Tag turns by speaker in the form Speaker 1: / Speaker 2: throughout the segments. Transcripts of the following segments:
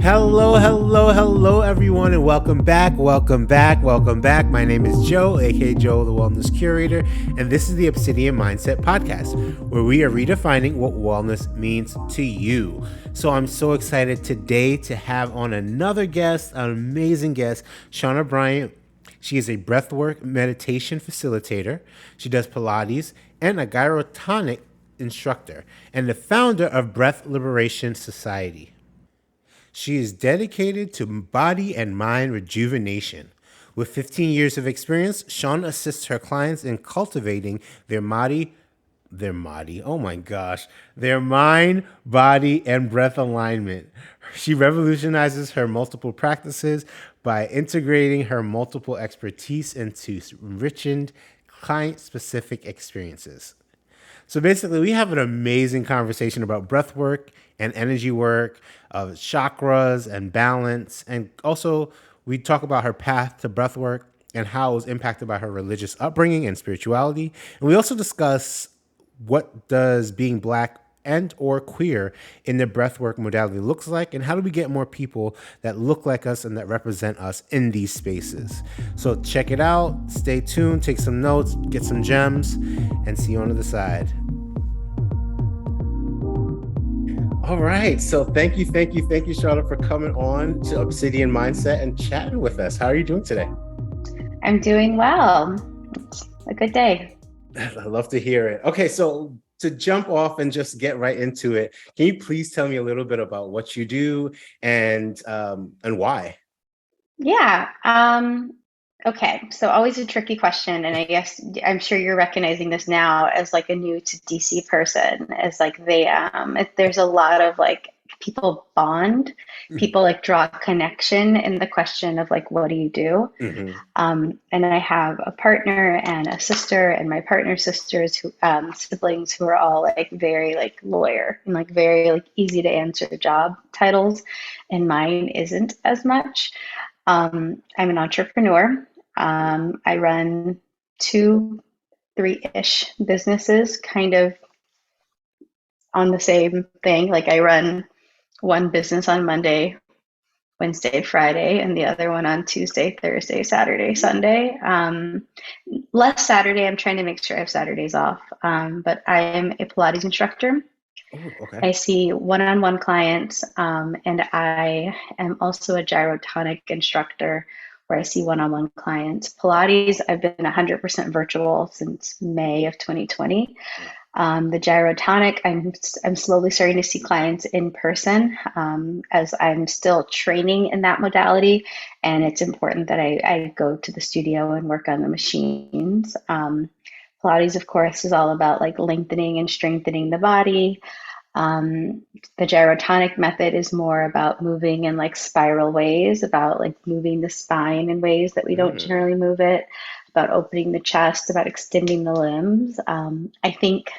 Speaker 1: Hello, hello, hello, everyone, and welcome back, welcome back, welcome back. My name is Joe, aka Joe, the Wellness Curator, and this is the Obsidian Mindset Podcast, where we are redefining what wellness means to you. So I'm so excited today to have on another guest, an amazing guest, Chauna Bryant. She is a breathwork meditation facilitator. She does Pilates and a GYROTONIC instructor, and the founder of Breath Liberation Society. She is dedicated to body and mind rejuvenation. With 15 years of experience, Sean assists her clients in cultivating their mind, body, and breath alignment. She revolutionizes her multiple practices by integrating her multiple expertise into enriching client-specific experiences. So basically, we have an amazing conversation about breath work and energy work, of chakras and balance. And also, we talk about her path to breath work and how it was impacted by her religious upbringing and spirituality. And we also discuss what does being Black and or queer in the breathwork modality looks like, and how do we get more people that look like us and that represent us in these spaces. So check it out, stay tuned, take some notes, get some gems, and see you on the other side. All right, so thank you, Charlotte, for coming on to Obsidian Mindset and chatting with us. How are you doing today?
Speaker 2: I'm doing well. It's a good day.
Speaker 1: I love to hear it. Okay, so to jump off and just get right into it, can you please tell me a little bit about what you do and why?
Speaker 2: Yeah. Okay. So always a tricky question, and I guess I'm sure you're recognizing this now as like a new to DC person. As like there's a lot of like people bond, people like draw a connection in the question of like, what do you do?
Speaker 1: Mm-hmm.
Speaker 2: And I have a partner and a sister, and my partner's sisters, who siblings, who are all like very like lawyer and like very like easy to answer job titles, and mine isn't as much. I'm an entrepreneur. I run two, three-ish businesses, kind of on the same thing. Like I run one business on Monday, Wednesday, Friday, and the other one on Tuesday, Thursday, Saturday, Sunday. Less Saturday. I'm trying to make sure I have Saturdays off. But I am a Pilates instructor.
Speaker 1: Oh, okay.
Speaker 2: I see one-on-one clients, and I am also a gyrotonic instructor where I see one-on-one clients. Pilates, I've been 100% virtual since May of 2020. The gyrotonic, I'm slowly starting to see clients in person, as I'm still training in that modality, and it's important that I go to the studio and work on the machines. Pilates, of course, is all about like lengthening and strengthening the body. The gyrotonic method is more about moving in like spiral ways, about like moving the spine in ways that we don't generally move it, about opening the chest, about extending the limbs. I think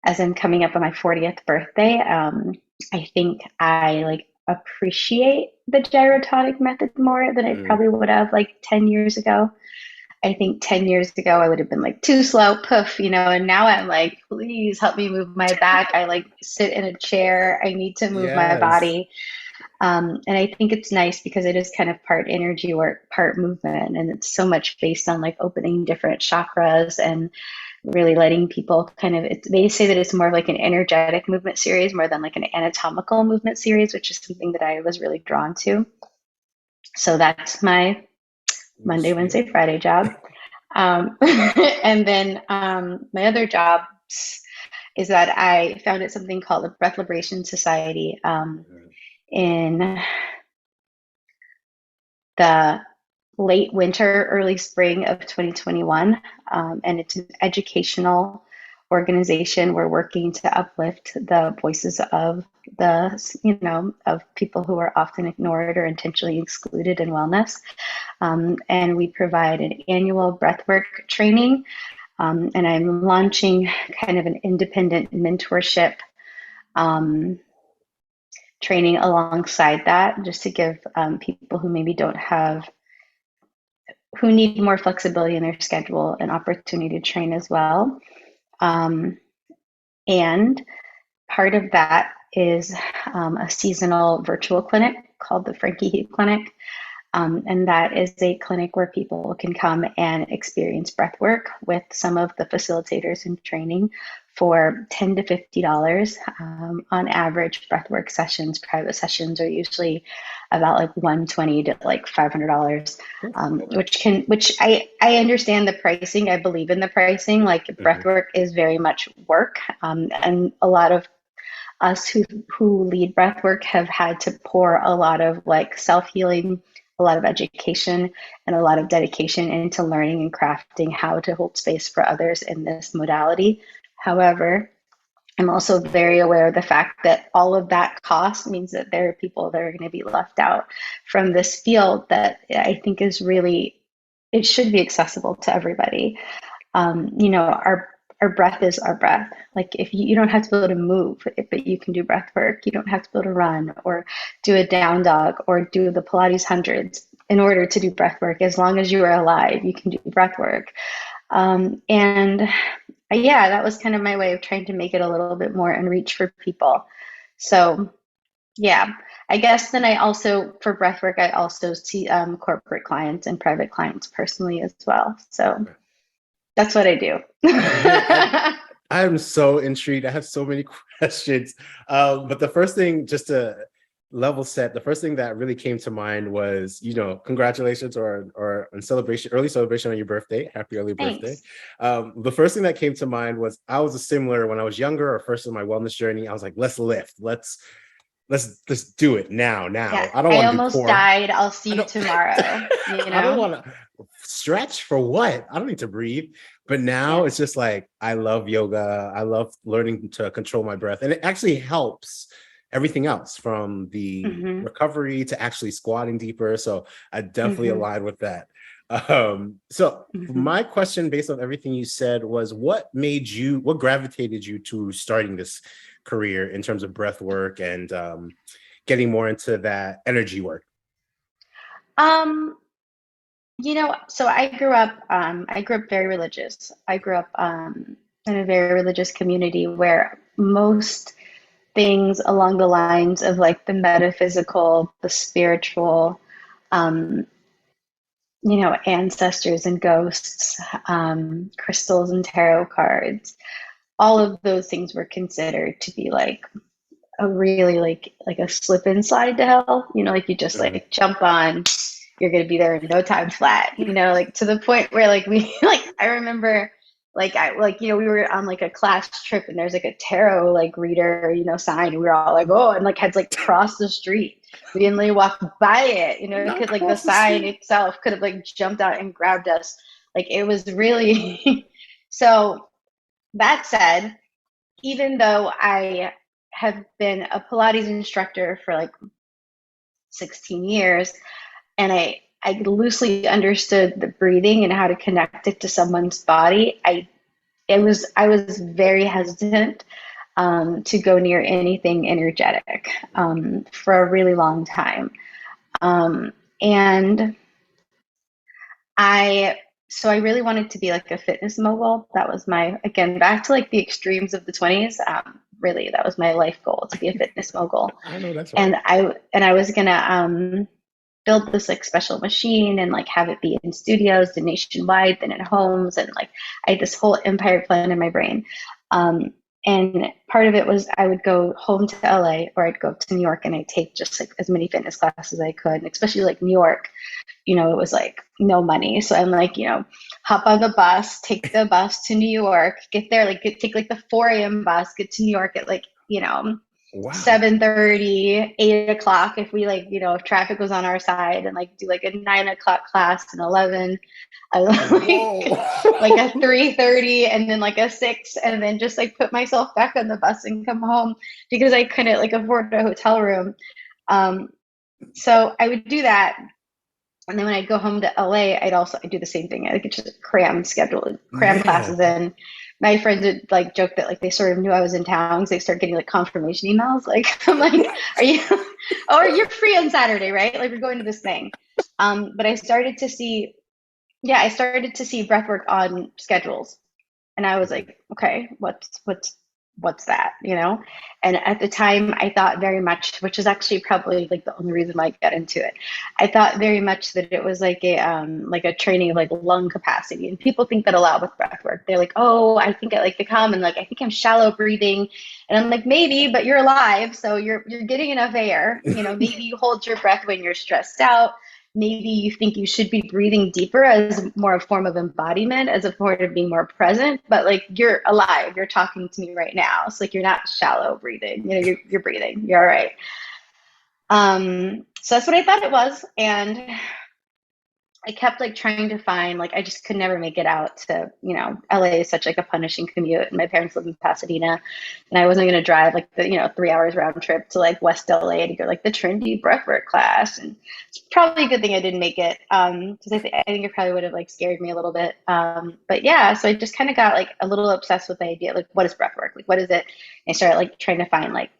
Speaker 2: as I'm coming up on my 40th birthday, I think I like appreciate the gyrotonic method more than I probably would have like 10 years ago. I think 10 years ago, I would have been like too slow, poof, and now I'm like, please help me move my back. I like sit in a chair. I need to move my
Speaker 1: Yes.
Speaker 2: body. And I think it's nice because it is kind of part energy work, part movement. And it's so much based on like opening different chakras and really letting people kind of, they say that it's more of like an energetic movement series more than like an anatomical movement series, which is something that I was really drawn to. So that's my Monday,
Speaker 1: Sweet.
Speaker 2: Wednesday, Friday job. And then my other job is that I founded something called the Breath Liberation Society in the late winter, early spring of 2021. And it's an educational organization. We're working to uplift the voices of of people who are often ignored or intentionally excluded in wellness. And we provide an annual breathwork training. And I'm launching kind of an independent mentorship training alongside that, just to give people who maybe who need more flexibility in their schedule an opportunity to train as well. And part of that is a seasonal virtual clinic called the Frankie Heath Clinic. And that is a clinic where people can come and experience breath work with some of the facilitators in training for $10 to $50. On average, breathwork sessions, private sessions, are usually about like $120 to like $500, which I understand the pricing. I believe in the pricing. Like breathwork is very much work, and a lot of us who lead breathwork have had to pour a lot of like self-healing, a lot of education, and a lot of dedication into learning and crafting how to hold space for others in this modality. However, I'm also very aware of the fact that all of that cost means that there are people that are going to be left out from this field that I think is really, it should be accessible to everybody. Our breath is our breath. Like if you don't have to be able to move, but you can do breath work. You don't have to be able to run or do a down dog or do the Pilates hundreds in order to do breath work. As long as you are alive, you can do breath work. And yeah, that was kind of my way of trying to make it a little bit more in reach for people. So yeah, I guess then I also, for breathwork, I also see corporate clients and private clients personally as well. So that's what I do.
Speaker 1: I'm so intrigued. I have so many questions. But the first thing, just to level set, the first thing that really came to mind was, congratulations or celebration, early celebration on your birthday. Happy early birthday. The first thing that came to mind was I was a similar when I was younger or first in my wellness journey. I was like, let's lift. Let's do it now.
Speaker 2: Yeah,
Speaker 1: I don't
Speaker 2: I
Speaker 1: want to do
Speaker 2: almost
Speaker 1: core.
Speaker 2: died. I'll see you tomorrow.
Speaker 1: I don't want to stretch for what? I don't need to breathe. But now it's just like, I love yoga. I love learning to control my breath. And it actually helps everything else from the recovery to actually squatting deeper. So I definitely align with that. So my question based on everything you said was, what gravitated you to starting this career in terms of breath work and getting more into that energy work?
Speaker 2: So I grew up very religious. I grew up in a very religious community where most things along the lines of like the metaphysical, the spiritual, um, ancestors and ghosts, crystals and tarot cards, all of those things were considered to be like a really like a slip and slide to hell. Like you just like jump on, you're gonna be there in no time flat. Like to the point where like we like I remember we were on like a class trip and there's like a tarot like reader sign, and we were all like, oh, and like had to like cross the street. We didn't like walk by it. Because like the sign itself could have like jumped out and grabbed us. Like it was really so. That said, even though I have been a Pilates instructor for like 16 years, and I loosely understood the breathing and how to connect it to someone's body, I was very hesitant to go near anything energetic for a really long time. And I really wanted to be like a fitness mogul. That was again, back to like the extremes of the 20s. Really, that was my life goal, to be a fitness mogul.
Speaker 1: I know that's right.
Speaker 2: And I was gonna build this like special machine and like have it be in studios and nationwide, then in homes, and like I had this whole empire plan in my brain. And part of it was I would go home to LA or I'd go to New York and I'd take just like as many fitness classes as I could, and especially like New York. It was like no money. So I'm like, hop on the bus, take the bus to New York, get there, take like the 4 a.m. bus, get to New York at like,
Speaker 1: Wow.
Speaker 2: 7:30, 8 o'clock if we like, if traffic was on our side, and like do like a 9 o'clock class and 11, like a 3:30 and then like a 6, and then just like put myself back on the bus and come home because I couldn't like afford a hotel room. So I would do that. And then when I'd go home to LA, I'd do the same thing. I could just cram classes in. My friends would like joke that like they sort of knew I was in town because they start getting like confirmation emails. Like I'm like, are you? Oh, you're free on Saturday, right? Like we're going to this thing. But I started to see breathwork on schedules, and I was like, okay, what's what's that, you know? And at the time, I thought very much, which is actually probably like the only reason why I got into it. I thought very much that it was like a training of like lung capacity. And people think that a lot with breath work. They're like, oh, I think I like to come and like I think I'm shallow breathing. And I'm like, maybe, but you're alive, so you're getting enough air. You know, maybe you hold your breath when you're stressed out. Maybe you think you should be breathing deeper as more a form of embodiment, as a form of being more present, but like you're alive, you're talking to me right now. So like you're not shallow breathing, you know, you're breathing, you're all right. So that's what I thought it was. And I kept like trying to find, like I just could never make it out to, you know, LA is such like a punishing commute. And my parents live in Pasadena, and I wasn't going to drive like the, you know, 3 hours round trip to like West LA to go like the trendy breathwork class. And it's probably a good thing I didn't make it, because I think it probably would have like scared me a little bit. But yeah, so I just kind of got like a little obsessed with the idea, like what is breathwork? Like what is it? And I started like trying to find like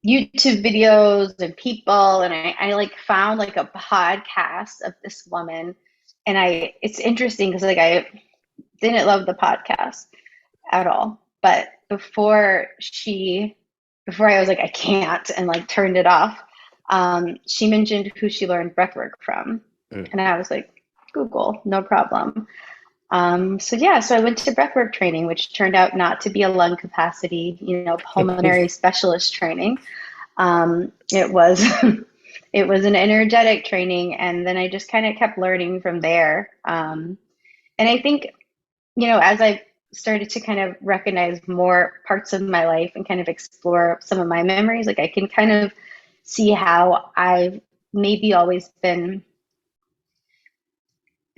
Speaker 2: YouTube videos and people, and I like found like a podcast of this woman, and it's interesting because like I didn't love the podcast at all, but before I was like I can't and like turned it off, she mentioned who she learned breathwork from,
Speaker 1: Mm.
Speaker 2: and I was like, Google, no problem. So yeah, so I went to breathwork training, which turned out not to be a lung capacity, you know, pulmonary specialist training. It was it was an energetic training, and then I just kind of kept learning from there. And I think, you know, as I started to kind of recognize more parts of my life and kind of explore some of my memories, like I can kind of see how I've maybe always been.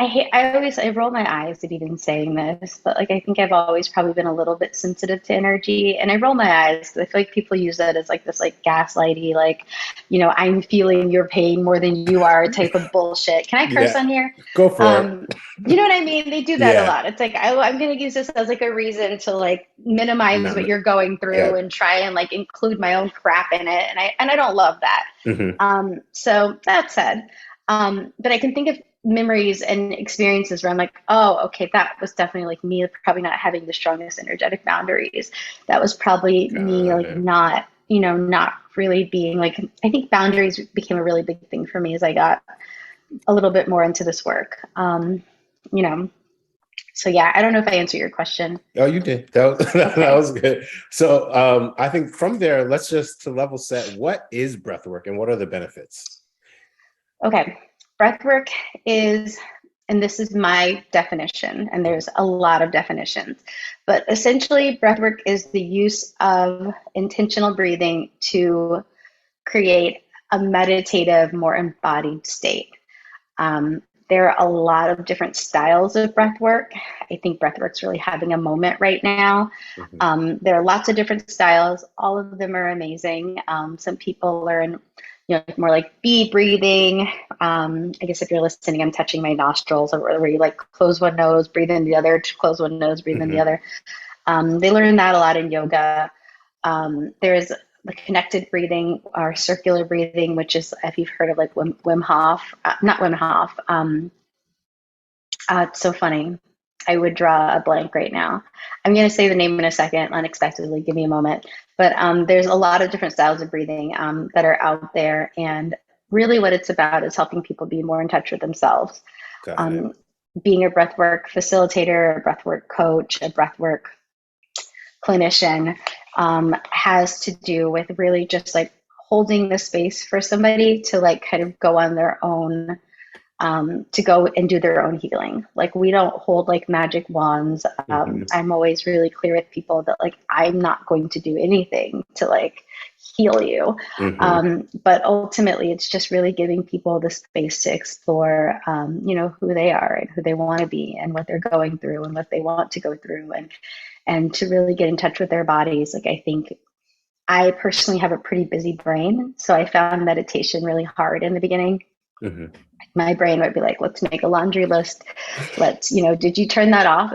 Speaker 2: I roll my eyes at even saying this, but like I think I've always probably been a little bit sensitive to energy, and I roll my eyes because I feel like people use that as like this like gaslighty, like, you know, I'm feeling your pain more than you are type of bullshit. Can I curse
Speaker 1: Yeah,
Speaker 2: on here?
Speaker 1: go for it.
Speaker 2: You know what I mean? They do that a
Speaker 1: Yeah,
Speaker 2: lot. It's like I'm going to use this as like a reason to like minimize what
Speaker 1: no,
Speaker 2: you're going
Speaker 1: yeah.
Speaker 2: through and try and like include my own crap in it, and I don't love that.
Speaker 1: Hmm.
Speaker 2: So that said, but I can think of memories and experiences where I'm like, oh, okay, that was definitely like me probably not having the strongest energetic boundaries. That was probably me
Speaker 1: Got
Speaker 2: like
Speaker 1: it.
Speaker 2: not, you know, not really being like, I think boundaries became a really big thing for me as I got a little bit more into this work. You know, so yeah, I don't know if I answered your question.
Speaker 1: Oh, you did. That was, that
Speaker 2: Okay.
Speaker 1: was good. So I think from there, let's just to level set, what is breath work and what are the benefits?
Speaker 2: Okay. Breathwork is, and this is my definition, and there's a lot of definitions, but essentially, breathwork is the use of intentional breathing to create a meditative, more embodied state. There are a lot of different styles of breath work. I think breath work's really having a moment right now.
Speaker 1: Mhm.
Speaker 2: There are lots of different styles. All of them are amazing. Some people learn, you know, more like bee breathing. I guess if you're listening, I'm touching my nostrils, or where you like close one nose, breathe in the other, close one nose, breathe in the
Speaker 1: Mhm.
Speaker 2: other. They learn that a lot in yoga. There's the connected breathing or circular breathing, which is if you've heard of like Wim Hof, not Wim Hof. It's so funny. I would draw a blank right now. I'm going to say the name in a second, unexpectedly. Give me a moment. But there's a lot of different styles of breathing that are out there. And really, what it's about is helping people be more in touch with themselves.
Speaker 1: Got it.
Speaker 2: Um, Being a breathwork facilitator, a breathwork coach, a breathwork clinician has to do with really just like holding the space for somebody to like kind of go on their own, to go and do their own healing. Like we don't hold like magic wands.
Speaker 1: Mhm.
Speaker 2: I'm always really clear with people that like I'm not going to do anything to like heal you.
Speaker 1: Mhm.
Speaker 2: But ultimately, it's just really giving people the space to explore, you know, who they are and who they want to be and what they're going through and what they want to go through, and to really get in touch with their bodies. Like I think I personally have a pretty busy brain, so I found meditation really hard in the beginning.
Speaker 1: Mhm.
Speaker 2: my brain would be like, let's make a laundry list. Let's, did you turn that off?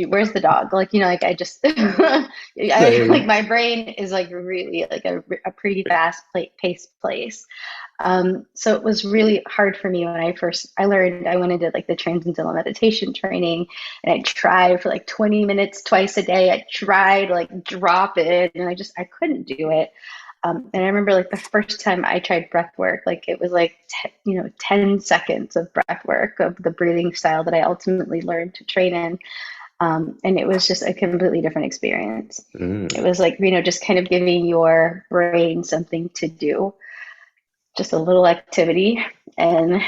Speaker 2: Where's the dog? Like, like I just, like
Speaker 1: Same.
Speaker 2: my brain is like really like a pretty fast paced place. So it was really hard for me when I learned, I went into like the transcendental meditation training, and I tried for like 20 minutes twice a day. I tried like drop it, and I couldn't do it. And I remember like the first time I tried breath work, like it was like, 10 seconds of breath work of the breathing style that I ultimately learned to train in. And it was just a completely different experience. It
Speaker 1: Mm.
Speaker 2: was like, just kind of giving your brain something to do, just a little activity, and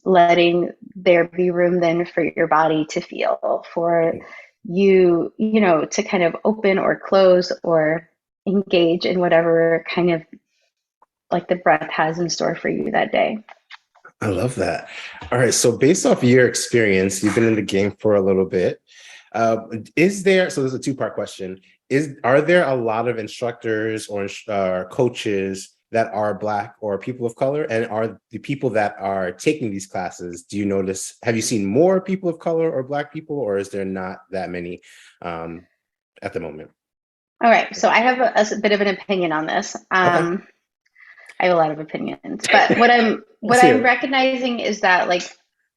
Speaker 2: letting there be room then for your body to feel, for you, to kind of open or close or engage in whatever kind of like the breath has in store for you that day.
Speaker 1: I love that. All right. So based off your experience, you've been in the game for a little bit. Is there, so there's a two-part question. Are there a lot of instructors or coaches that are Black or people of color? And are the people that are taking these classes, do you notice, have you seen more people of color or Black people, or is there not that many at the moment?
Speaker 2: All right. So I have a bit of an opinion on this.
Speaker 1: Okay.
Speaker 2: I have a lot of opinions, but what I'm
Speaker 1: Let's
Speaker 2: what
Speaker 1: hear
Speaker 2: I'm
Speaker 1: it.
Speaker 2: recognizing is that like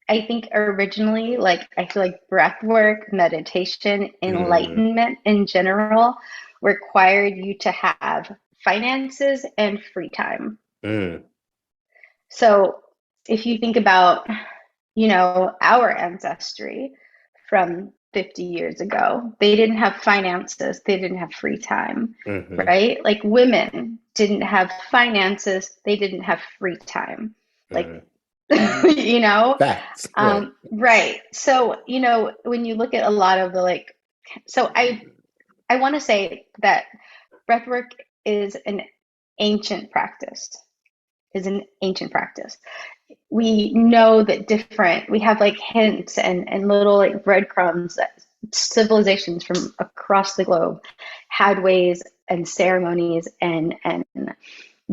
Speaker 2: I think originally, like I feel like breath work, meditation,
Speaker 1: Mm,
Speaker 2: enlightenment in general required you to have finances and free time.
Speaker 1: mm,
Speaker 2: So if you think about, our ancestry from 50 years ago, they didn't have finances, they didn't have free time,
Speaker 1: mhm,
Speaker 2: right? Like women didn't have finances, they didn't have free time. Like,
Speaker 1: mm.
Speaker 2: you know,
Speaker 1: Facts. Right.
Speaker 2: right. So, when you look at a lot of the like, so I want to say that breathwork is an ancient practice, we know that we have like hints and little like breadcrumbs that civilizations from across the globe had ways and ceremonies and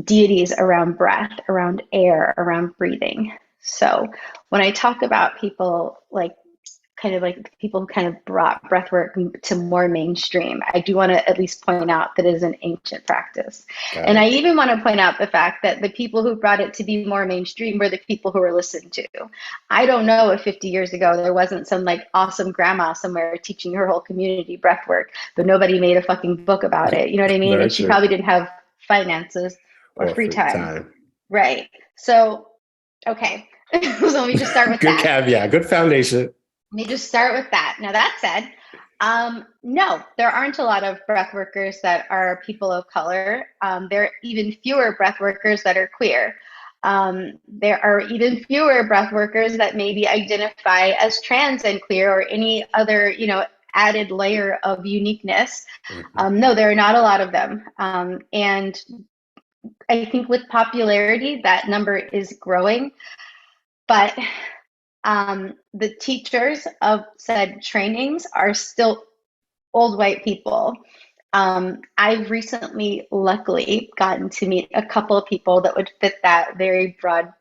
Speaker 2: deities around breath, around air, around breathing. So when I talk about people who kind of brought breathwork to more mainstream, I do want to at least point out that it is an ancient practice.
Speaker 1: Got
Speaker 2: And I
Speaker 1: it.
Speaker 2: even want to point out the fact that the people who brought it to be more mainstream were the people who were listened to. I don't know if 50 years ago there wasn't some like awesome grandma somewhere teaching her whole community breathwork, but nobody made a fucking book about it. You know what I mean?
Speaker 1: Very
Speaker 2: And she
Speaker 1: true.
Speaker 2: probably didn't have finances or
Speaker 1: Or
Speaker 2: free
Speaker 1: free
Speaker 2: time.
Speaker 1: time.
Speaker 2: Right. So, okay. So let me just start with
Speaker 1: Good
Speaker 2: that.
Speaker 1: caveat. Good foundation.
Speaker 2: Let me just start with that. Now, that said, no, there aren't a lot of breath workers that are people of color. There are even fewer breath workers that are queer. There are even fewer breath workers that maybe identify as trans and queer or any other, added layer of uniqueness.
Speaker 1: Mhm.
Speaker 2: No, there are not a lot of them. And I think with popularity, that number is growing. But the teachers of said trainings are still old white people. I've recently, luckily, gotten to meet a couple of people that would fit that very broad,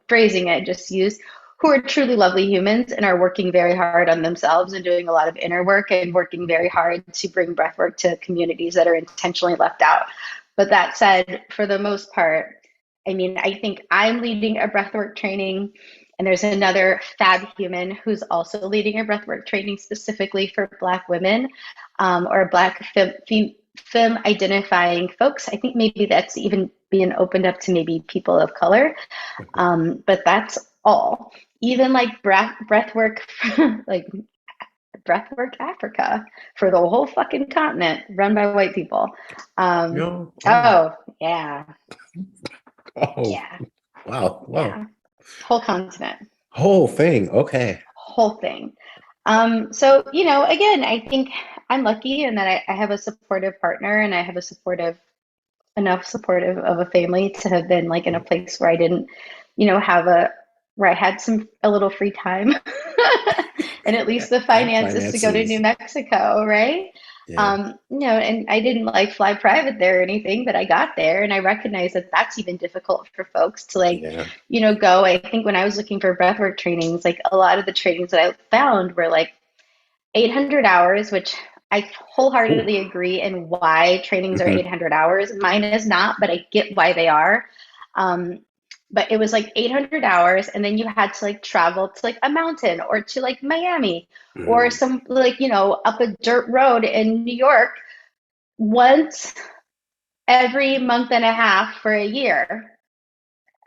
Speaker 2: phrasing I just used, who are truly lovely humans and are working very hard on themselves and doing a lot of inner work and working very hard to bring breathwork to communities that are intentionally left out. But that said, for the most part, I mean, I think I'm leading a breathwork training, and there's another fab human who's also leading a breathwork training specifically for Black women, or Black femme identifying folks. I think maybe that's even being opened up to maybe people of color. But that's all. Even like breathwork, like Breathwork Africa for the whole fucking continent, run by white people.
Speaker 1: No. Oh.
Speaker 2: Oh yeah,
Speaker 1: Oh.
Speaker 2: yeah,
Speaker 1: Wow. Wow.
Speaker 2: yeah. Whole continent,
Speaker 1: Whole thing. Okay.
Speaker 2: whole thing. So, again, I think I'm lucky in that I have a supportive partner, and I have enough supportive of a family to have been like in a place where I didn't, where I had a little free time and at least the finances to go to New
Speaker 1: Finances.
Speaker 2: Mexico, right?
Speaker 1: Yeah.
Speaker 2: And I didn't like fly private there or anything, but I got there and I recognize that that's even difficult for folks to like,
Speaker 1: Yeah.
Speaker 2: go. I think when I was looking for breathwork trainings, like a lot of the trainings that I found were like 800 hours, which I
Speaker 1: Ooh.
Speaker 2: wholeheartedly agree in why trainings are
Speaker 1: Hmm.
Speaker 2: 800 hours. Mine is not, but I get why they are. Um, but it was like 800 hours, and then you had to like travel to like a mountain or to like Miami or
Speaker 1: Hmm.
Speaker 2: some like, up a dirt road in New York once every month and a half for a year.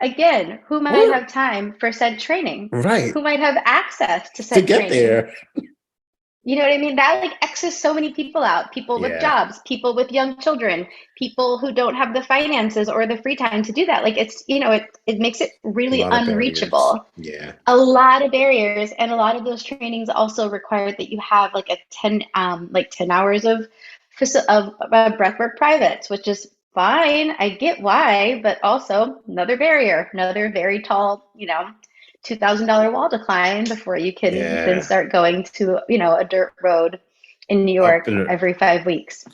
Speaker 2: Again, who might
Speaker 1: What?
Speaker 2: have time for said training?
Speaker 1: Right.
Speaker 2: Who might have access to
Speaker 1: To
Speaker 2: said
Speaker 1: get
Speaker 2: training?
Speaker 1: there.
Speaker 2: You know what I mean? That like X's so many people out. People with
Speaker 1: Yeah.
Speaker 2: jobs, people with young children, people who don't have the finances or the free time to do that. Like it's, it makes it
Speaker 1: A
Speaker 2: really
Speaker 1: lot of barriers.
Speaker 2: unreachable.
Speaker 1: Yeah.
Speaker 2: A lot of barriers, and a lot of those trainings also require that you have like a 10 hours of breathwork privates, which is fine. I get why, but also another barrier, another very tall, $2,000 wall to climb before you can then
Speaker 1: Yeah.
Speaker 2: start going to, a dirt road in New
Speaker 1: Up
Speaker 2: York
Speaker 1: in
Speaker 2: every 5 weeks.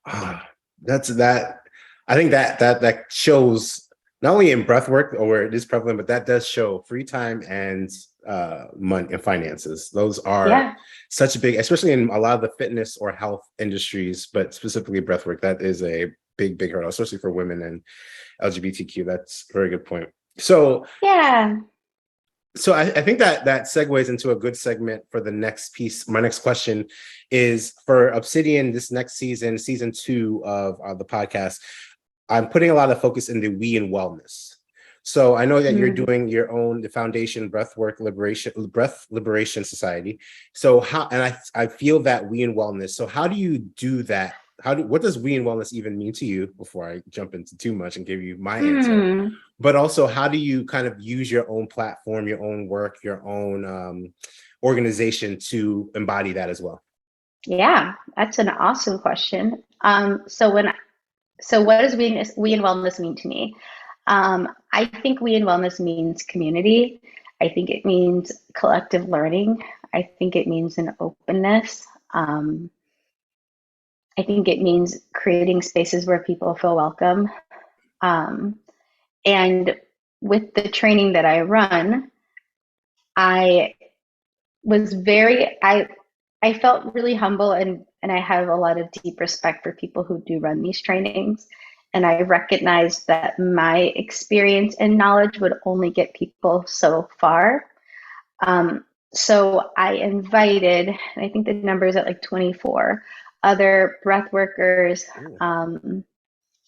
Speaker 1: ah, that's that. I think that shows not only in breath work or where it is prevalent, but that does show free time and money and finances. Those are
Speaker 2: Yeah.
Speaker 1: such a big, especially in a lot of the fitness or health industries, but specifically breath work. That is a big hurdle, especially for women and LGBTQ. That's a very good point. So
Speaker 2: Yeah.
Speaker 1: I think that segues into a good segment for the next piece. My next question is for Obsidian, this next season, season 2 of the podcast. I'm putting a lot of focus in the we and wellness. So I know that you're
Speaker 2: Mm.
Speaker 1: doing your own, the Foundation Breath Liberation Society. So how, and I feel that we and wellness. So how do you do that? What does we and wellness even mean to you before I jump into too much and give you my answer?
Speaker 2: Hmm.
Speaker 1: But also, how do you kind of use your own platform, your own work, your own organization to embody that as well?
Speaker 2: Yeah, that's an awesome question. So what does we in wellness mean to me? I think we in wellness means community. I think it means collective learning. I think it means an openness. Um, I think it means creating spaces where people feel welcome. Um, and with the training that I run, I was very I felt really humble, and I have a lot of deep respect for people who do run these trainings. And I recognized that my experience and knowledge would only get people so far. Um, so I invited, and I think the number is at like 24 other breath workers,
Speaker 1: Ooh.
Speaker 2: um,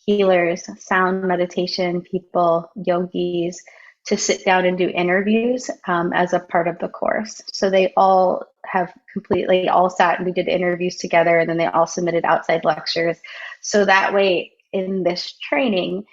Speaker 2: healers, sound meditation people, yogis, to sit down and do interviews as a part of the course. So they all have completely all sat and we did interviews together, and then they all submitted outside lectures. So that way, in this training,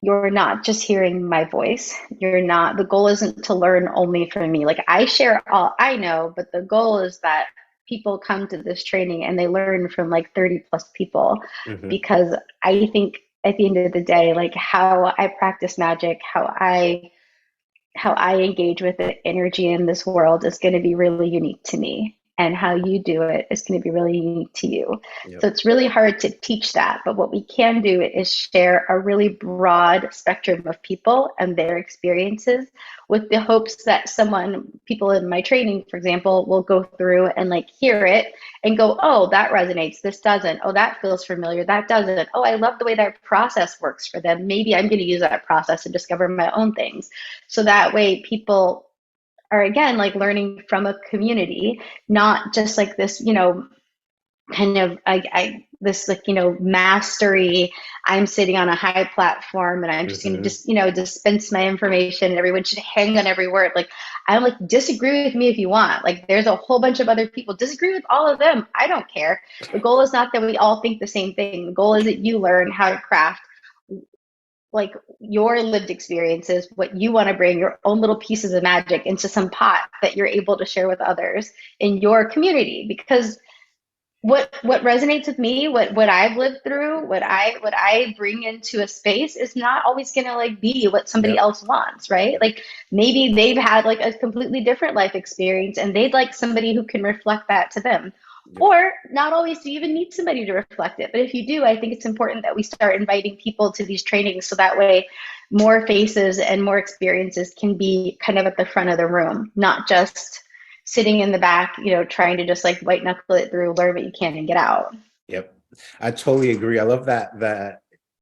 Speaker 2: you're not just hearing my voice. You're not, the goal isn't to learn only from me. Like I share all I know, but the goal is that people come to this training and they learn from like 30 plus people,
Speaker 1: Hmm.
Speaker 2: because I think at the end of the day, like how I practice magic, how I engage with the energy in this world is going to be really unique to me. And how you do it is going to be really unique to you. So
Speaker 1: Yep.
Speaker 2: it's really hard to teach that. But what we can do is share a really broad spectrum of people and their experiences, with the hopes that people in my training, for example, will go through and like hear it and go, oh, that resonates. This doesn't. Oh, that feels familiar. That doesn't. Oh, I love the way that process works for them. Maybe I'm going to use that process and discover my own things. So that way people are again like learning from a community, not just like this, kind of this like, mastery. I'm sitting on a high platform and I'm just going to
Speaker 1: Hmm.
Speaker 2: just, dispense my information and everyone should hang on every word. Like I'm like, disagree with me if you want. Like there's a whole bunch of other people. Disagree with all of them. I don't care. The goal is not that we all think the same thing. The goal is that you learn how to craft like your lived experiences, what you want to bring, your own little pieces of magic into some pot that you're able to share with others in your community. Because what resonates with me, what I've lived through, what I bring into a space is not always gonna like be what somebody
Speaker 1: Yep.
Speaker 2: else wants, right?
Speaker 1: Yep.
Speaker 2: Like maybe they've had like a completely different life experience and they'd like somebody who can reflect that to them.
Speaker 1: Yep.
Speaker 2: Or not always do you even need somebody to reflect it. But if you do, I think it's important that we start inviting people to these trainings so that way more faces and more experiences can be kind of at the front of the room, not just sitting in the back, trying to just like white knuckle it through, learn what you can and get out.
Speaker 1: Yep. I totally agree. I love that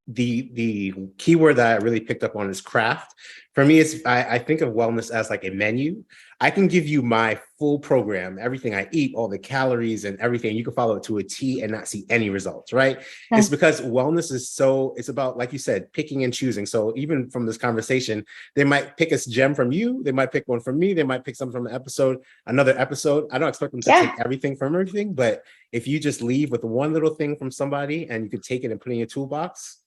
Speaker 1: the keyword that I really picked up on is craft. For me, I think of wellness as like a menu. I can give you my full program, everything I eat, all the calories and everything. You can follow it to a T and not see any results, right?
Speaker 2: Yeah.
Speaker 1: It's because wellness it's about, like you said, picking and choosing. So even from this conversation, they might pick a gem from you, they might pick one from me, they might pick something from another episode. I don't expect them to
Speaker 2: Yeah.
Speaker 1: take everything from everything, but if you just leave with one little thing from somebody and you could take it and put it in your toolbox,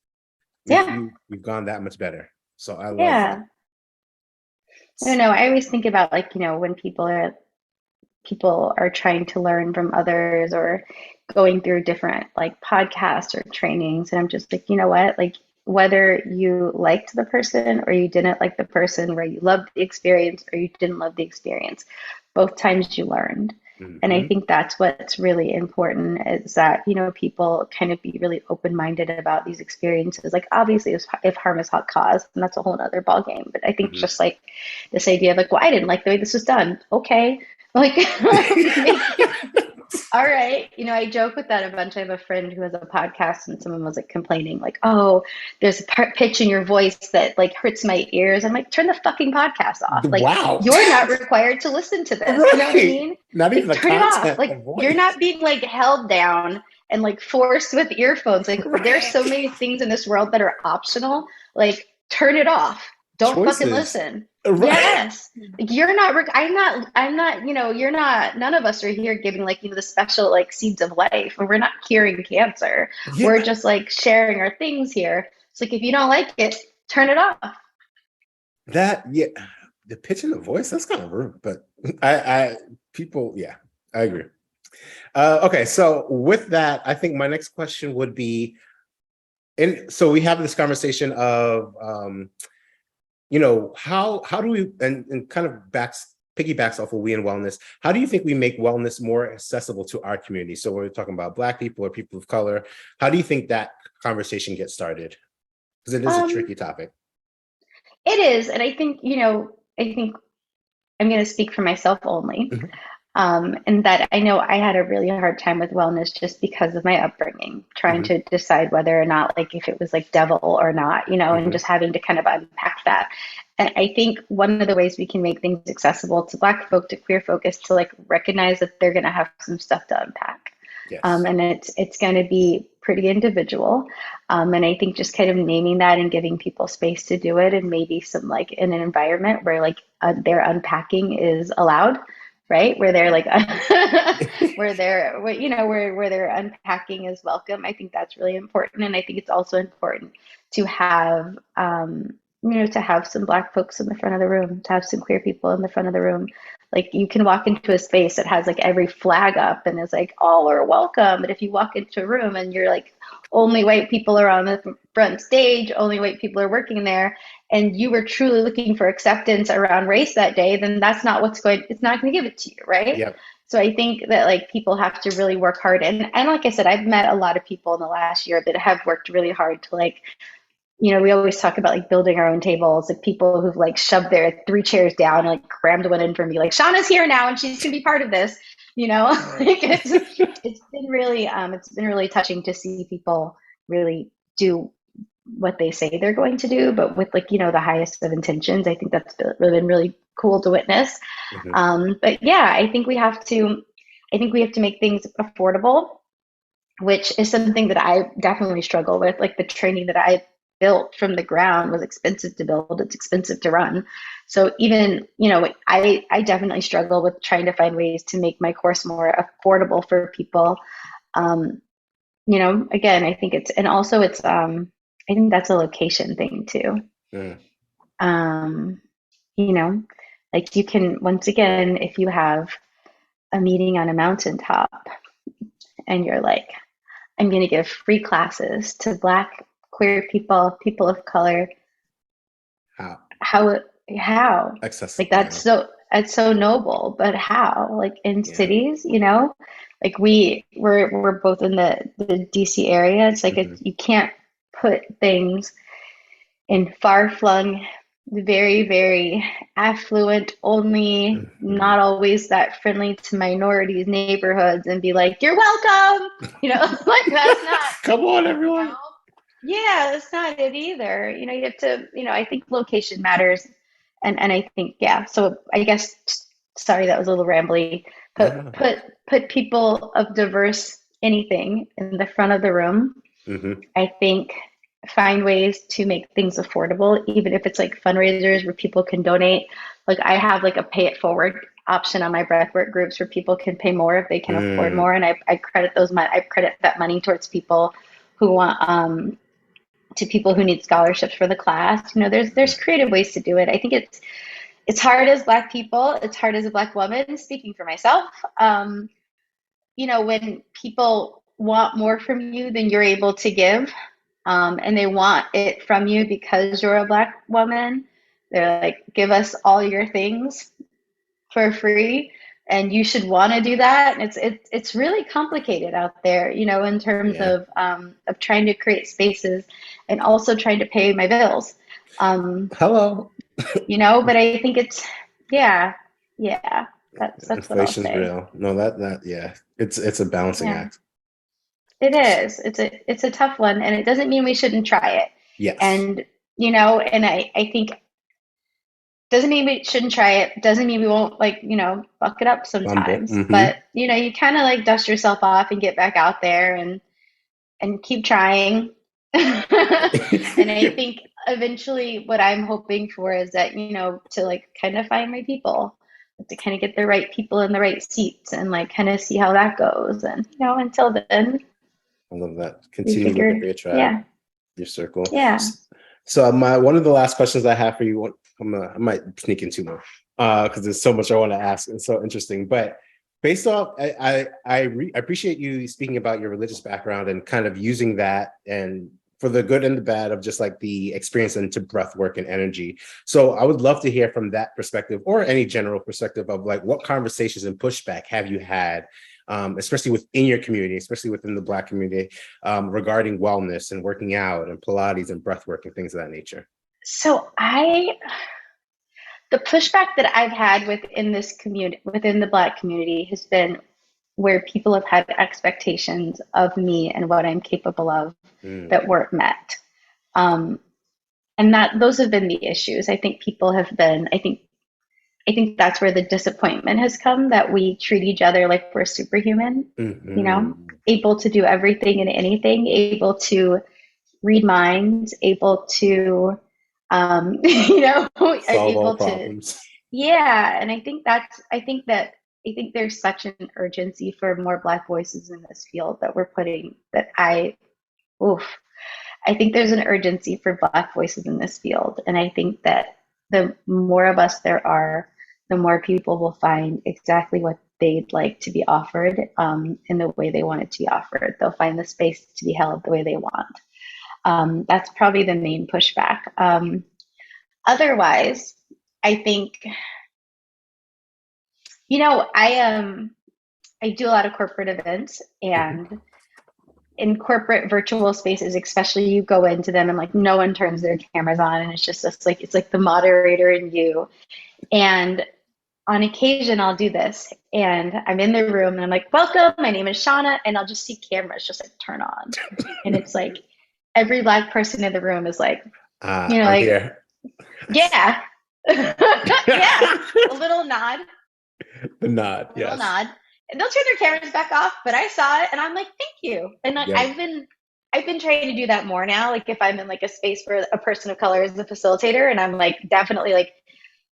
Speaker 2: Yeah.
Speaker 1: we've gone that much better. So I love that.
Speaker 2: Yeah. I don't know. I always think about like, when people are trying to learn from others or going through different like podcasts or trainings, and I'm just like, you know what, like whether you liked the person or you didn't like the person, where you loved the experience or you didn't love the experience, both times you learned. And I
Speaker 1: Mm-hmm.
Speaker 2: think that's what's really important, is that people kind of be really open-minded about these experiences. Like obviously if harm is hot cause, and that's a whole other ball game, but I think just like this idea of like, well, I didn't like the way this was done, okay, like all right. I joke with that a bunch. I have a friend who has a podcast and someone was like complaining, like, oh, there's a pitch in your voice that like hurts my ears. I'm like, turn the fucking podcast off. Like,
Speaker 1: Wow.
Speaker 2: you're not required to listen to this. You know what I
Speaker 1: Right.
Speaker 2: mean?
Speaker 1: Not even
Speaker 2: Like,
Speaker 1: the
Speaker 2: turn it off.
Speaker 1: content, the
Speaker 2: Like, you're
Speaker 1: voice.
Speaker 2: not being like held down and like forced with earphones. Like, there's so
Speaker 1: Right.
Speaker 2: many things in this world that are optional. Like, turn it off. Don't fucking
Speaker 1: Choices.
Speaker 2: listen.
Speaker 1: Right.
Speaker 2: Yes. Like, I'm not, you're not, none of us are here giving like, the special like seeds of life, and we're not curing cancer. We're
Speaker 1: Yeah.
Speaker 2: just like sharing our things here. It's like, if you don't like it, turn it off.
Speaker 1: Yeah. The pitch and the voice, that's kind of rude, but people, yeah, I agree. Okay, so with that, I think my next question would be, and so we have this conversation of, how do we, and kind of piggybacks off of We in Wellness, how do you think we make wellness more accessible to our community? So we're talking about Black people or people of color. How do you think that conversation gets started? Because it is a
Speaker 2: Um,
Speaker 1: tricky topic.
Speaker 2: it is. And I think I'm going to speak for myself only.
Speaker 1: Mhm,
Speaker 2: And that I know I had a really hard time with wellness just because of my upbringing, trying
Speaker 1: mhm,
Speaker 2: to decide whether or not, like, if it was like devil or not, and
Speaker 1: mhm,
Speaker 2: just having to kind of unpack that. And I think one of the ways we can make things accessible to Black folk, to queer folk, is to like recognize that they're going to have some stuff to unpack.
Speaker 1: yes.
Speaker 2: And it's going to be pretty individual. And I think just kind of naming that and giving people space to do it, and maybe some like in an environment where like their unpacking is allowed, right? Where they're like, where their unpacking is welcome. I think that's really important. And I think it's also important to have, to have some Black folks in the front of the room, to have some queer people in the front of the room. Like, you can walk into a space that has like every flag up and is like all are welcome. But if you walk into a room and you're like, only white people are on the front stage, only white people are working there, and you were truly looking for acceptance around race that day, then that's not it's not going to give it to you, right?
Speaker 1: Yep.
Speaker 2: So I think that like people have to really work hard. And like I said, I've met a lot of people in the last year that have worked really hard to like, we always talk about like building our own tables, like people who've like shoved their 3 chairs down and like crammed one in for me. Like, Shauna's here now and she's gonna be part of this, like it's been really touching to see people really do what they say they're going to do, but with like, the highest of intentions. I think that's been really cool to witness.
Speaker 1: Mhm.
Speaker 2: But yeah, I think we have to make things affordable, which is something that I definitely struggle with. Like, the training that I built from the ground was expensive to build, it's expensive to run. So even, I definitely struggle with trying to find ways to make my course more affordable for people. Um, again, I think it's, and also it's, I think that's a location thing too.
Speaker 1: Mhm.
Speaker 2: Um, you know, like, you can, once again, if you have a meeting on a mountaintop and you're like, I'm going to give free classes to Black, queer people, people of color.
Speaker 1: How
Speaker 2: How? How? Like,
Speaker 1: accessible?
Speaker 2: that's so noble, but how? Like, in
Speaker 1: Yeah.
Speaker 2: cities, Like we're both in the DC area. It's like
Speaker 1: Hmm.
Speaker 2: you can't put things in far-flung, very, very affluent, only
Speaker 1: Hmm.
Speaker 2: not always that friendly to minorities neighborhoods and be like, "You're welcome." Like that's not,
Speaker 1: Come on,
Speaker 2: you
Speaker 1: everyone.
Speaker 2: know, yeah, that's not it either. You have to, I think location matters. And I think, yeah, so I guess, sorry, that was a little rambly.
Speaker 1: No,
Speaker 2: Put
Speaker 1: no.
Speaker 2: put put people of diverse anything in the front of the room.
Speaker 1: Hmm.
Speaker 2: I think find ways to make things affordable, even if it's like fundraisers where people can donate. Like I have like a pay it forward option on my breathwork groups where people can pay more if they can afford
Speaker 1: Mm.
Speaker 2: more, and I credit I credit that money towards people who want to people who need scholarships for the class. There's creative ways to do it. I think it's hard as Black people. It's hard as a Black woman. Speaking for myself, um, when people want more from you than you're able to give, and they want it from you because you're a Black woman. They're like, give us all your things for free, and you should want to do that. And it's really complicated out there, in terms
Speaker 1: Yeah.
Speaker 2: of trying to create spaces and also trying to pay my bills. Um,
Speaker 1: Hello.
Speaker 2: but I think yeah, yeah. That's what I'll
Speaker 1: Inflation's
Speaker 2: say.
Speaker 1: real. No, that yeah. It's a balancing
Speaker 2: Yeah.
Speaker 1: act.
Speaker 2: It is. It's a tough one, and it doesn't mean we shouldn't try it.
Speaker 1: Yes.
Speaker 2: And and I think doesn't mean we shouldn't try it. Doesn't mean we won't buck it up
Speaker 1: Bumble.
Speaker 2: sometimes.
Speaker 1: Hmm.
Speaker 2: But you kind of like dust yourself off and get back out there and keep trying. And I think eventually what I'm hoping for is that to like kind of find my people, to kind of get the right people in the right seats and like kind of see how that goes. And until then,
Speaker 1: I love that.
Speaker 2: we
Speaker 1: Continue looking
Speaker 2: figure,
Speaker 1: for your tribe,
Speaker 2: yeah,
Speaker 1: your circle.
Speaker 2: yeah.
Speaker 1: So my one of the last questions I have for you, I might sneak in two more because there's so much I want to ask and so interesting. But based off, I appreciate you speaking about your religious background and kind of using that and for the good and the bad of just like the experience into breath work and energy. So I would love to hear from that perspective or any general perspective of like what conversations and pushback have you had, especially within your community, especially within the Black community, regarding wellness and working out and Pilates and breath work and things of that nature.
Speaker 2: So the pushback that I've had within this community, within the Black community, has been where people have had expectations of me and what I'm capable of
Speaker 1: Mm.
Speaker 2: that weren't met. Um, and that those have been the issues. I think people have been. I think that's where the disappointment has come, that we treat each other like we're superhuman.
Speaker 1: Mm-hmm.
Speaker 2: Able to do everything and anything, able to read minds, able to,
Speaker 1: Solve all
Speaker 2: able to,
Speaker 1: problems.
Speaker 2: yeah. And I think there's such an urgency for more Black voices in this field that we're putting that oof, I think there's an urgency for Black voices in this field. And I think that the more of us there are, the more people will find exactly what they'd like to be offered, in the way they want it to be offered. They'll find the space to be held the way they want. That's probably the main pushback. Otherwise, I think, I do a lot of corporate events,
Speaker 1: Mhm.
Speaker 2: and in corporate virtual spaces, especially, you go into them and like no one turns their cameras on, and it's like the moderator and you. And on occasion, I'll do this, and I'm in the room and I'm like, "Welcome, my name is Shauna," and I'll just see cameras just like turn on, and it's like every Black person in the room is like,
Speaker 1: I'm
Speaker 2: like,
Speaker 1: here.
Speaker 2: yeah, yeah, a little nod,
Speaker 1: The nod,
Speaker 2: a little
Speaker 1: yes.
Speaker 2: nod, and they'll turn their cameras back off. But I saw it, and I'm like, "Thank you." And like,
Speaker 1: Yep.
Speaker 2: I've been trying to do that more now. Like if I'm in like a space where a person of color is the facilitator, and I'm like definitely like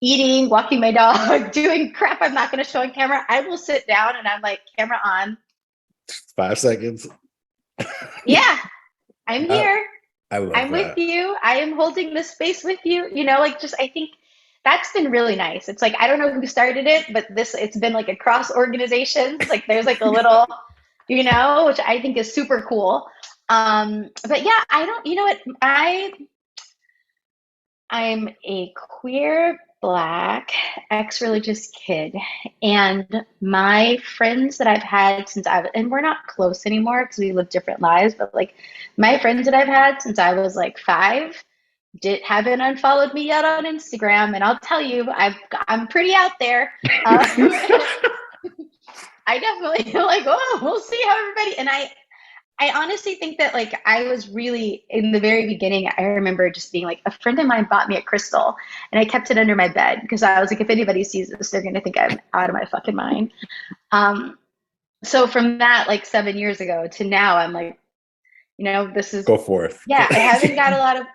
Speaker 2: eating, walking my dog, doing crap I'm not going to show on camera, I will sit down and I'm like, camera on.
Speaker 1: 5 seconds.
Speaker 2: Yeah, I'm
Speaker 1: I,
Speaker 2: here.
Speaker 1: I love
Speaker 2: I'm with
Speaker 1: that.
Speaker 2: you. I am holding this space with you. Like just, I think that's been really nice. It's like, I don't know who started it, but it's been like across organizations. Like there's like a little, which I think is super cool. But yeah, I don't, you know what? I'm a queer Black, ex-religious kid. And my friends that I've had since and we're not close anymore because we live different lives, but like my friends that I've had since I was like 5 haven't unfollowed me yet on Instagram. And I'll tell you, I'm pretty out there. I definitely like, oh, we'll see how everybody, and I honestly think that like I was really in the very beginning, I remember just being like a friend of mine bought me a crystal and I kept it under my bed because I was like, if anybody sees this, they're gonna think I'm out of my fucking mind. Um, so from that like 7 years ago to now, I'm like, this is,
Speaker 1: Go forth.
Speaker 2: yeah, I haven't got a lot of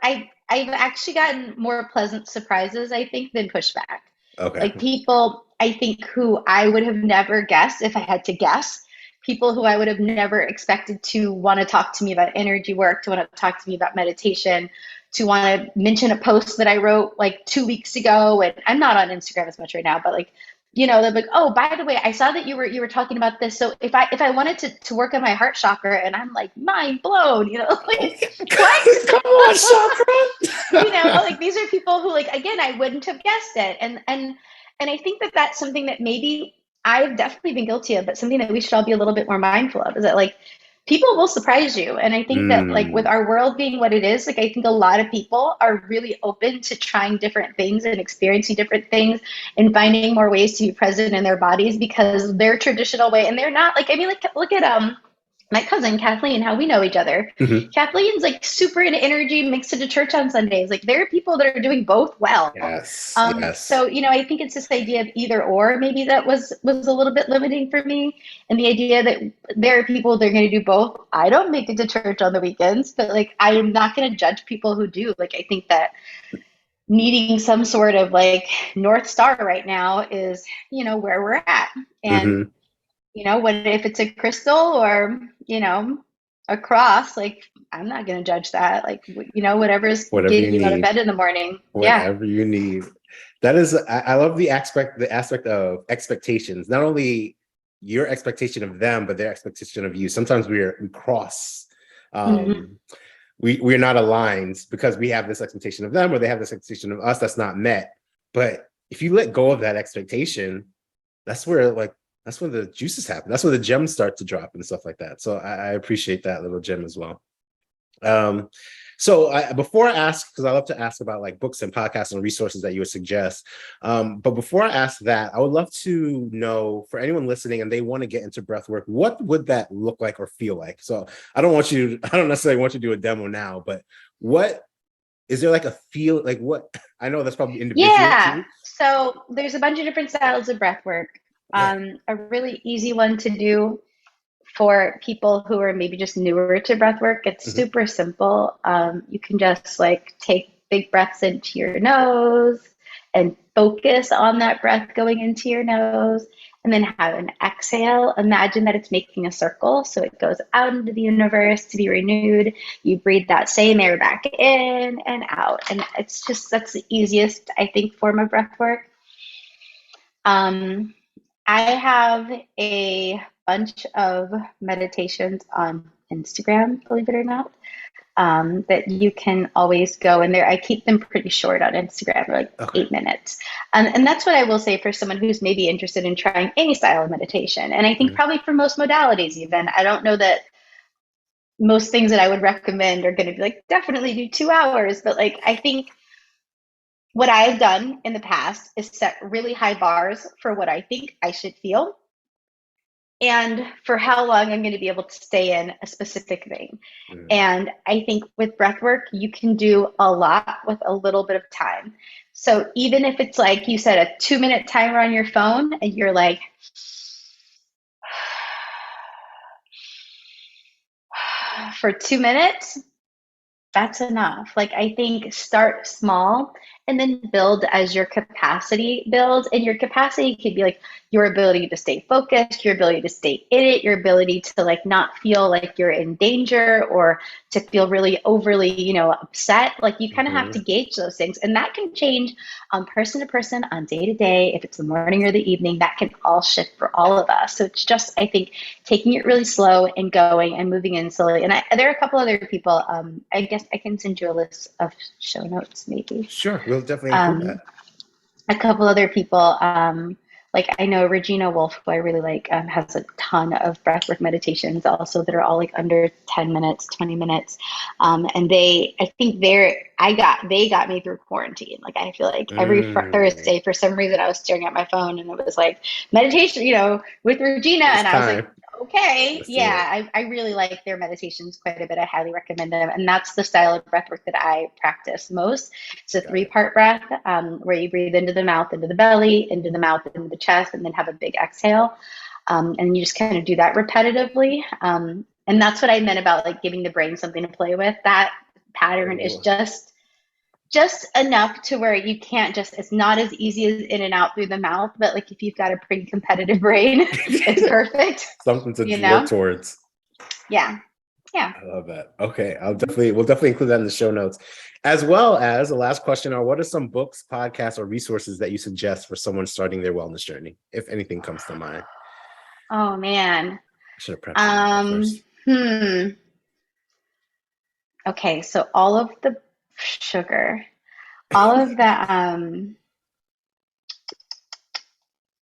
Speaker 2: I've actually gotten more pleasant surprises, I think, than pushback.
Speaker 1: Okay.
Speaker 2: Like people, I think, who I would have never guessed if I had to guess, people who I would have never expected to want to talk to me about energy work, to want to talk to me about meditation, to want to mention a post that I wrote like 2 weeks ago. And I'm not on Instagram as much right now, but like, they're like, oh, by the way, I saw that you were talking about this. So if I wanted to work on my heart chakra, and I'm like mind blown, like what?
Speaker 1: Come on, chakra.
Speaker 2: Like these are people who, like, again, I wouldn't have guessed it. And I think that that's something that maybe I've definitely been guilty of, but something that we should all be a little bit more mindful of is that like people will surprise you. And I think that like with
Speaker 1: Mm,
Speaker 2: our world being what it is, like I think a lot of people are really open to trying different things and experiencing different things and finding more ways to be present in their bodies because their traditional way, and they're not like, I mean, like look at my cousin Kathleen, how we know each other.
Speaker 1: mhm.
Speaker 2: Kathleen's like super into energy, makes it to church on Sundays. Like there are people that are doing both well.
Speaker 1: Yes, yes.
Speaker 2: So I think it's this idea of either or. Maybe that was a little bit limiting for me, and the idea that there are people that are going to do both. I don't make it to church on the weekends, but like I am not going to judge people who do. Like I think that needing some sort of like North Star right now is where we're at, and
Speaker 1: Hmm.
Speaker 2: what if it's a crystal or, a cross, like I'm not going to judge that. Like, whatever's
Speaker 1: Whatever you
Speaker 2: getting you out of
Speaker 1: need,
Speaker 2: bed in the morning. Yeah.
Speaker 1: whatever you need. That is, I love the aspect of expectations. Not only your expectation of them, but their expectation of you. Sometimes we cross.
Speaker 2: Mm-hmm.
Speaker 1: Um, we're not aligned because we have this expectation of them or they have this expectation of us that's not met. But if you let go of that expectation, that's where the juices happen. That's where the gems start to drop and stuff like that. So I appreciate that little gem as well. Um, before I ask, because I love to ask about like books and podcasts and resources that you would suggest. But before I ask that, I would love to know, for anyone listening and they want to get into breath work, what would that look like or feel like? So I don't necessarily want you to do a demo now, but what is there like a feel like what I know that's probably individual
Speaker 2: Yeah.
Speaker 1: too.
Speaker 2: So there's a bunch of different styles of breath work.
Speaker 1: Yeah.
Speaker 2: A really easy one to do for people who are maybe just newer to breath work, it's
Speaker 1: Hmm.
Speaker 2: super simple. You can just like take big breaths into your nose and focus on that breath going into your nose, and then have an exhale. Imagine that it's making a circle. So it goes out into the universe to be renewed. You breathe that same air back in and out. And that's the easiest, I think, form of breath work. Um, I have a bunch of meditations on Instagram, believe it or not, that you can always go in there. I keep them pretty short on Instagram, like
Speaker 1: Okay.
Speaker 2: 8 minutes. And that's what I will say for someone who's maybe interested in trying any style of meditation. And I think
Speaker 1: Mhm.
Speaker 2: probably for most modalities, even, I don't know that most things that I would recommend are going to be like, definitely do 2 hours. But like, I think what I've done in the past is set really high bars for what I think I should feel and for how long I'm going to be able to stay in a specific thing.
Speaker 1: Mhm.
Speaker 2: And I think with breath work, you can do a lot with a little bit of time. So even if it's like you said, a 2 minute timer on your phone, and you're like, for 2 minutes, that's enough. Like, I think start small and then build as your capacity builds. And your capacity could be like your ability to stay focused, your ability to stay in it, your ability to like not feel like you're in danger or to feel really overly, upset. Like you kind of have to
Speaker 1: Mhm.
Speaker 2: gauge those things. And that can change on person to person, on day to day. If it's the morning or the evening, that can all shift for all of us. So it's just, I think, taking it really slow and going and moving in slowly. And there are a couple other people. I guess I can send you a list of show notes, maybe.
Speaker 1: Sure, we'll definitely include
Speaker 2: Um,
Speaker 1: that.
Speaker 2: a couple other people. Like I know Regina Wolf, who I really like, has a ton of breathwork meditations also that are all like under 10 minutes, 20 minutes. And I think they got me through quarantine. Like I feel like every
Speaker 1: Mm,
Speaker 2: Thursday, for some reason, I was staring at my phone and it was like meditation, with Regina.
Speaker 1: it's
Speaker 2: And I was like,
Speaker 1: time.
Speaker 2: okay,
Speaker 1: Let's do
Speaker 2: yeah,
Speaker 1: it.
Speaker 2: I really like their meditations quite a bit. I highly recommend them. And that's the style of breathwork that I practice most. It's a
Speaker 1: Got it.
Speaker 2: three-part breath, where you breathe into the mouth, into the belly, into the mouth, into the chest, and then have a big exhale. And you just kind of do that repetitively. And that's what I meant about like giving the brain something to play with. That pattern is
Speaker 1: Ooh.
Speaker 2: just enough to where you can't just, it's not as easy as in and out through the mouth, but like if you've got a pretty competitive brain, it's perfect,
Speaker 1: Something to
Speaker 2: you
Speaker 1: work
Speaker 2: know?
Speaker 1: towards.
Speaker 2: Yeah. Yeah.
Speaker 1: I love that. Okay, we'll definitely include that in the show notes. As well as the last question are what are some books, podcasts, or resources that you suggest for someone starting their wellness journey, if anything comes to mind?
Speaker 2: Oh man.
Speaker 1: I should have prepped you on that
Speaker 2: Um,
Speaker 1: first.
Speaker 2: hmm. Okay, so all of the sugar, all of the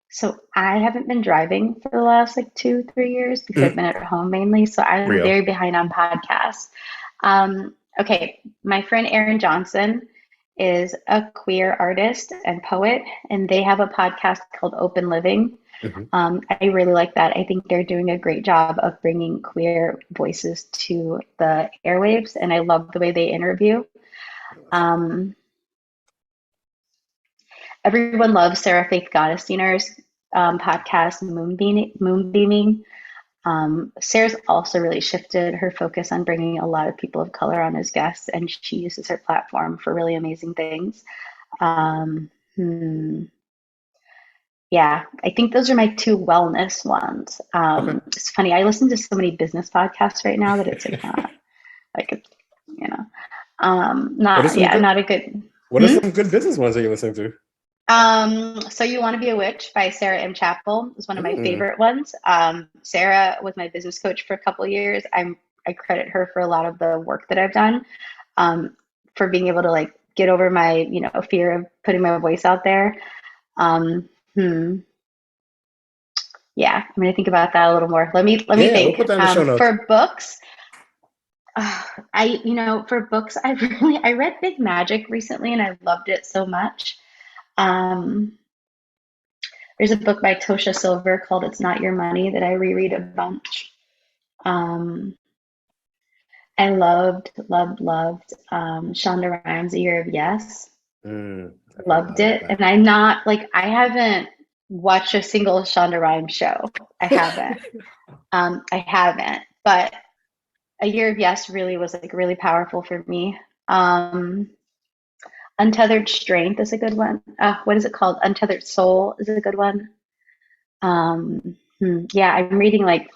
Speaker 2: so I haven't been driving for the last like 2, 3 years because I've
Speaker 1: Mm,
Speaker 2: been at home mainly. So I'm
Speaker 1: real.
Speaker 2: very behind on podcasts. Okay, my friend Erin Johnson is a queer artist and poet, and they have a podcast called Open Living.
Speaker 1: Mhm.
Speaker 2: I really like that. I think they're doing a great job of bringing queer voices to the airwaves, and I love the way they interview.
Speaker 1: I love that.
Speaker 2: Um, Everyone loves Sarah Faith Gottesdiener's podcast, Moonbeaming. Sarah's also really shifted her focus on bringing a lot of people of color on as guests, and she uses her platform for really amazing things. Um, hmm, yeah, I think those are my two wellness ones.
Speaker 1: Okay.
Speaker 2: It's funny, I listen to so many business podcasts right now that it's like not like it's, you know,
Speaker 1: what are
Speaker 2: not
Speaker 1: some
Speaker 2: yeah,
Speaker 1: good
Speaker 2: not a good.
Speaker 1: what are
Speaker 2: Hmm?
Speaker 1: some good business ones that you're listening to?
Speaker 2: So You Want to Be a Witch by Sarah M. Chappell is one of my
Speaker 1: Mm,
Speaker 2: favorite ones. Sarah was my business coach for a couple of years. I credit her for a lot of the work that I've done, for being able to like get over my, fear of putting my voice out there. Um, hmm, yeah, I'm gonna think about that a little more. Let me
Speaker 1: yeah, we'll
Speaker 2: think.
Speaker 1: put that in the show notes.
Speaker 2: For books, for books, I read Big Magic recently and I loved it so much. Um, There's a book by Tosha Silver called It's Not Your Money that I reread a bunch. Um, I loved Shonda Rhimes' A Year of Yes.
Speaker 1: I've heard a
Speaker 2: Loved
Speaker 1: lot about
Speaker 2: it.
Speaker 1: that.
Speaker 2: And I haven't watched a single Shonda Rhimes show. I haven't. I haven't. But A Year of Yes really was like really powerful for me. Um, Untethered Strength is a good one. What is it called? Untethered Soul is a good one. Yeah, I'm reading like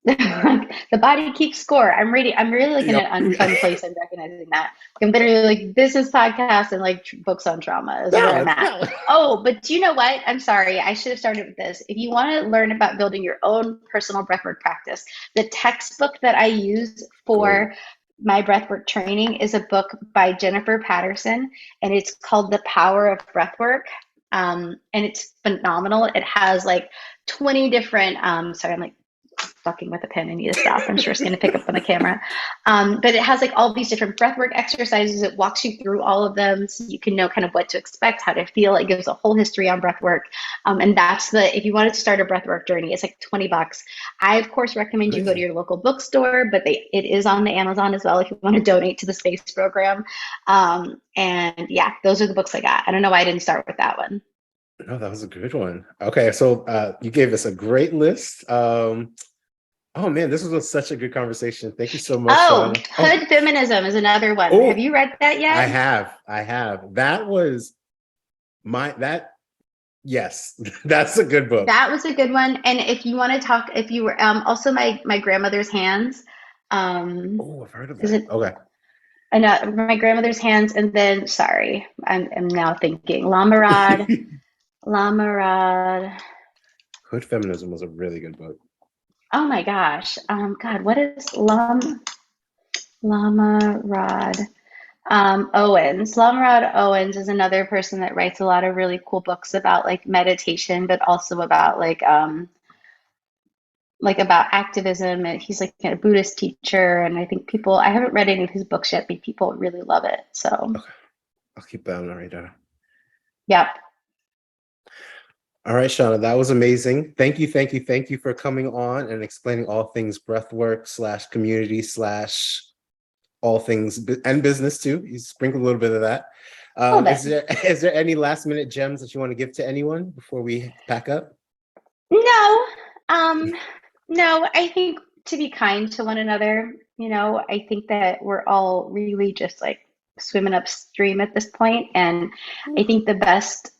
Speaker 2: like the body keeps score. I'm really like in
Speaker 1: Yep.
Speaker 2: an unfun place. I'm recognizing that. I'm literally like business podcasts and like books on trauma is where I'm
Speaker 1: Balance,
Speaker 2: at.
Speaker 1: balance.
Speaker 2: Oh, but do you know what? I'm sorry. I should have started with this. If you want to learn about building your own personal breathwork practice, the textbook that I use
Speaker 1: Go.
Speaker 2: for my breathwork training is a book by Jennifer Patterson, and it's called The Power of Breathwork. And it's phenomenal. It has like 20 different, sorry, I'm like fucking with a pen. I need to stop. I'm sure it's going to pick up on the camera. But it has like all these different breathwork exercises. It walks you through all of them so you can know kind of what to expect, how to feel. It gives a whole history on breathwork. And if you wanted to start a breathwork journey, it's like $20. I, of course, recommend you go to
Speaker 1: Amazing.
Speaker 2: your local bookstore, but it is on the Amazon as well if you want to donate to the space program. And yeah, those are the books I got. I don't know why I didn't start with that one.
Speaker 1: No, that was a good one. Okay, so you gave us a great list. Oh man, this was such a good conversation. Thank you so much,
Speaker 2: Oh,
Speaker 1: Shauna.
Speaker 2: Hood Feminism is another one. Have
Speaker 1: Oh,
Speaker 2: you read that
Speaker 1: I
Speaker 2: yet?
Speaker 1: have, I have. That was my that. Yes, that's a good book.
Speaker 2: That was a good one. And if you want to talk, if you were also my grandmother's hands, um,
Speaker 1: Oh, I've heard of
Speaker 2: is
Speaker 1: that.
Speaker 2: it
Speaker 1: Okay.
Speaker 2: my grandmother's hands? And then sorry, I'm now thinking Lamarad.
Speaker 1: Hood Feminism was a really good book.
Speaker 2: Oh my gosh, God, what is Lamarad? Owens. Lamrod Owens is another person that writes a lot of really cool books about like meditation, but also about like about activism. And he's like a Buddhist teacher. And I think people, I haven't read any of his books yet, but people really love it. So,
Speaker 1: Okay, I'll keep that on the radar.
Speaker 2: yeah.
Speaker 1: All right, Chauna, that was amazing. Thank you, thank you, thank you for coming on and explaining all things breathwork / community / all things and business too. You sprinkled a little bit of that.
Speaker 2: A little bit.
Speaker 1: Is there any last minute gems that you want to give to anyone before we pack up?
Speaker 2: No, um, no, I think to be kind to one another, I think that we're all really just like swimming upstream at this point. And I think the best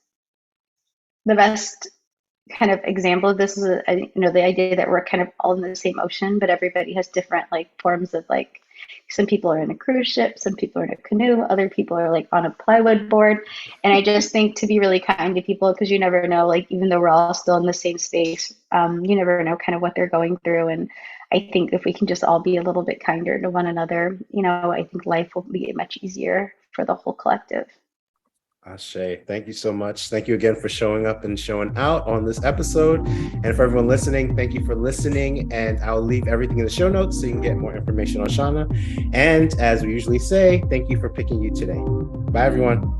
Speaker 2: kind of example of this is the idea that we're kind of all in the same ocean, but everybody has different like forms of like some people are in a cruise ship, some people are in a canoe, other people are like on a plywood board. And I just think to be really kind to people, because you never know, like even though we're all still in the same space, you never know kind of what they're going through. And I think if we can just all be a little bit kinder to one another, I think life will be much easier for the whole collective.
Speaker 1: Ashe, thank you so much. Thank you again for showing up and showing out on this episode. And for everyone listening, thank you for listening. And I'll leave everything in the show notes so you can get more information on Chauna. And as we usually say, thank you for picking you today. Bye, everyone.